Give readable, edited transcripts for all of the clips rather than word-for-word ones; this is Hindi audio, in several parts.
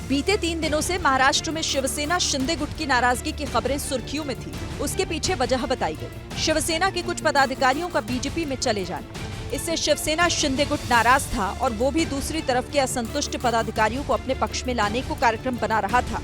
बीते 3 दिनों से महाराष्ट्र में शिवसेना शिंदे गुट की नाराजगी की खबरें सुर्खियों में थी। उसके पीछे वजह बताई गई। शिवसेना के कुछ पदाधिकारियों का बीजेपी में चले जाना। इससे शिवसेना शिंदे गुट नाराज था और वो भी दूसरी तरफ के असंतुष्ट पदाधिकारियों को अपने पक्ष में लाने को कार्यक्रम बना रहा था।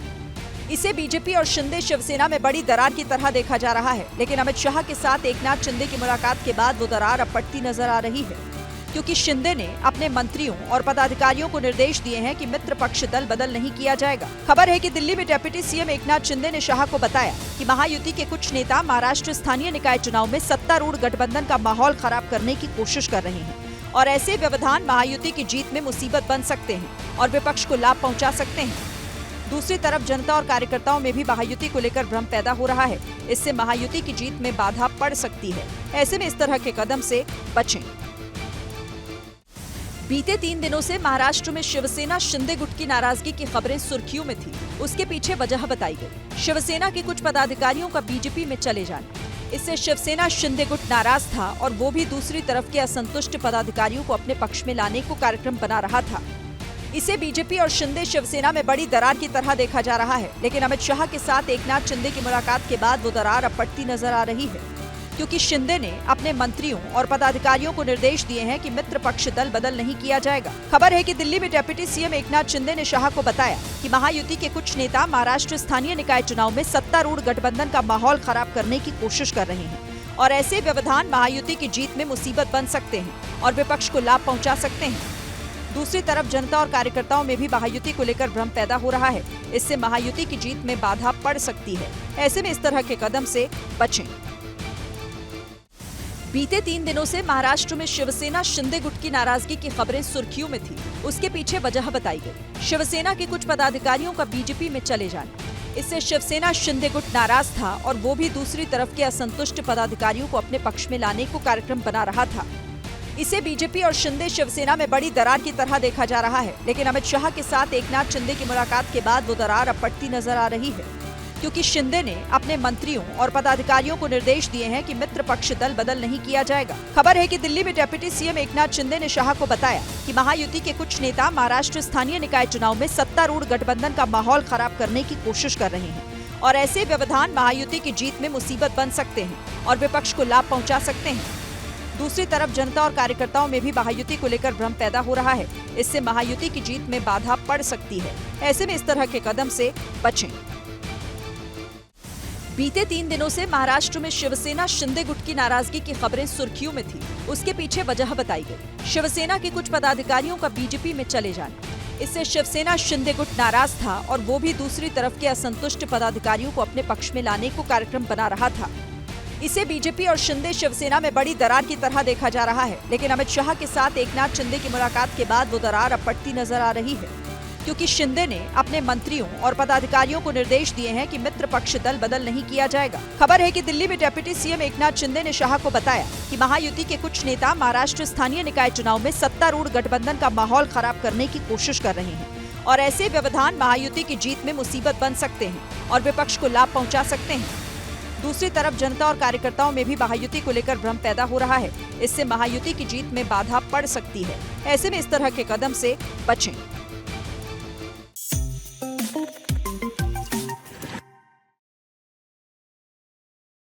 इसे बीजेपी और शिंदे शिवसेना में बड़ी दरार की तरह देखा जा रहा है। लेकिन अमित शाह के साथ एकनाथ शिंदे की मुलाकात के बाद वो दरार अब बढ़ती नजर आ रही है, क्योंकि शिंदे ने अपने मंत्रियों और पदाधिकारियों को निर्देश दिए हैं कि मित्र पक्ष दल बदल नहीं किया जाएगा। खबर है कि दिल्ली में डिप्टी सीएम एकनाथ शिंदे ने शाह को बताया कि महायुति के कुछ नेता महाराष्ट्र स्थानीय निकाय चुनाव में सत्तारूढ़ गठबंधन का माहौल खराब करने की कोशिश कर रहे हैं और ऐसे व्यवधान महायुति की जीत में मुसीबत बन सकते हैं और विपक्ष को लाभ पहुँचा सकते हैं। दूसरी तरफ जनता और कार्यकर्ताओं में भी महायुति को लेकर भ्रम पैदा हो रहा है। इससे महायुति की जीत में बाधा पड़ सकती है। ऐसे में इस तरह के कदम से बचें। बीते 3 दिनों से महाराष्ट्र में शिवसेना शिंदे गुट की नाराजगी की खबरें सुर्खियों में थी। उसके पीछे वजह बताई गई। शिवसेना के कुछ पदाधिकारियों का बीजेपी में चले जाना। इससे शिवसेना शिंदे गुट नाराज था और वो भी दूसरी तरफ के असंतुष्ट पदाधिकारियों को अपने पक्ष में लाने को कार्यक्रम बना रहा था। इसे बीजेपी और शिंदे शिवसेना में बड़ी दरार की तरह देखा जा रहा है। लेकिन अमित शाह के साथ एकनाथ शिंदे की मुलाकात के बाद वो दरार अब बढ़ती नजर आ रही है, क्योंकि शिंदे ने अपने मंत्रियों और पदाधिकारियों को निर्देश दिए हैं कि मित्र पक्ष दल बदल नहीं किया जाएगा। खबर है कि दिल्ली में डिप्टी सीएम एकनाथ शिंदे ने शाह को बताया कि महायुति के कुछ नेता महाराष्ट्र स्थानीय निकाय चुनाव में सत्तारूढ़ गठबंधन का माहौल खराब करने की कोशिश कर रहे हैं और ऐसे व्यवधान महायुति की जीत में मुसीबत बन सकते हैं और विपक्ष को लाभ पहुँचा सकते हैं। दूसरी तरफ जनता और कार्यकर्ताओं में भी महायुति को लेकर भ्रम पैदा हो रहा है। इससे महायुति की जीत में बाधा पड़ सकती है। ऐसे में इस तरह के कदम से बचें। बीते 3 दिनों से महाराष्ट्र में शिवसेना शिंदे गुट की नाराजगी की खबरें सुर्खियों में थी। उसके पीछे वजह बताई गई। शिवसेना के कुछ पदाधिकारियों का बीजेपी में चले जाना। इससे शिवसेना शिंदे गुट नाराज था और वो भी दूसरी तरफ के असंतुष्ट पदाधिकारियों को अपने पक्ष में लाने को कार्यक्रम बना रहा था। इसे बीजेपी और शिंदे शिवसेना में बड़ी दरार की तरह देखा जा रहा है। लेकिन अमित शाह के साथ एकनाथ शिंदे की मुलाकात के बाद वो दरार अब बढ़ती नजर आ रही है, क्योंकि शिंदे ने अपने मंत्रियों और पदाधिकारियों को निर्देश दिए हैं कि मित्र पक्ष दल बदल नहीं किया जाएगा। खबर है कि दिल्ली में डिप्टी सीएम एकनाथ शिंदे ने शाह को बताया कि महायुति के कुछ नेता महाराष्ट्र स्थानीय निकाय चुनाव में सत्तारूढ़ गठबंधन का माहौल खराब करने की कोशिश कर रहे हैं और ऐसे व्यवधान महायुति की जीत में मुसीबत बन सकते हैं और विपक्ष को लाभ पहुँचा सकते हैं। दूसरी तरफ जनता और कार्यकर्ताओं में भी महायुति को लेकर भ्रम पैदा हो रहा है। इससे महायुति की जीत में बाधा पड़ सकती है। ऐसे में इस तरह के कदम से बचें। बीते 3 दिनों से महाराष्ट्र में शिवसेना शिंदे गुट की नाराजगी की खबरें सुर्खियों में थी। उसके पीछे वजह बताई गई। शिवसेना के कुछ पदाधिकारियों का बीजेपी में चले जाना। इससे शिवसेना शिंदे गुट नाराज था और वो भी दूसरी तरफ के असंतुष्ट पदाधिकारियों को अपने पक्ष में लाने को कार्यक्रम बना रहा था। इसे बीजेपी और शिंदे शिवसेना में बड़ी दरार की तरह देखा जा रहा है। लेकिन अमित शाह के साथ एकनाथ शिंदे की मुलाकात के बाद वो दरार अब बढ़ती नजर आ रही है, क्योंकि शिंदे ने अपने मंत्रियों और पदाधिकारियों को निर्देश दिए हैं कि मित्र पक्ष दल बदल नहीं किया जाएगा। खबर है कि दिल्ली में डिप्टी सीएम एकनाथ शिंदे ने शाह को बताया कि महायुति के कुछ नेता महाराष्ट्र स्थानीय निकाय चुनाव में सत्तारूढ़ गठबंधन का माहौल खराब करने की कोशिश कर रहे हैं और ऐसे व्यवधान महायुति की जीत में मुसीबत बन सकते हैं और विपक्ष को लाभ पहुँचा सकते हैं। दूसरी तरफ जनता और कार्यकर्ताओं में भी महायुति को लेकर भ्रम पैदा हो रहा है। इससे महायुति की जीत में बाधा पड़ सकती है। ऐसे में इस तरह के कदम से बचें।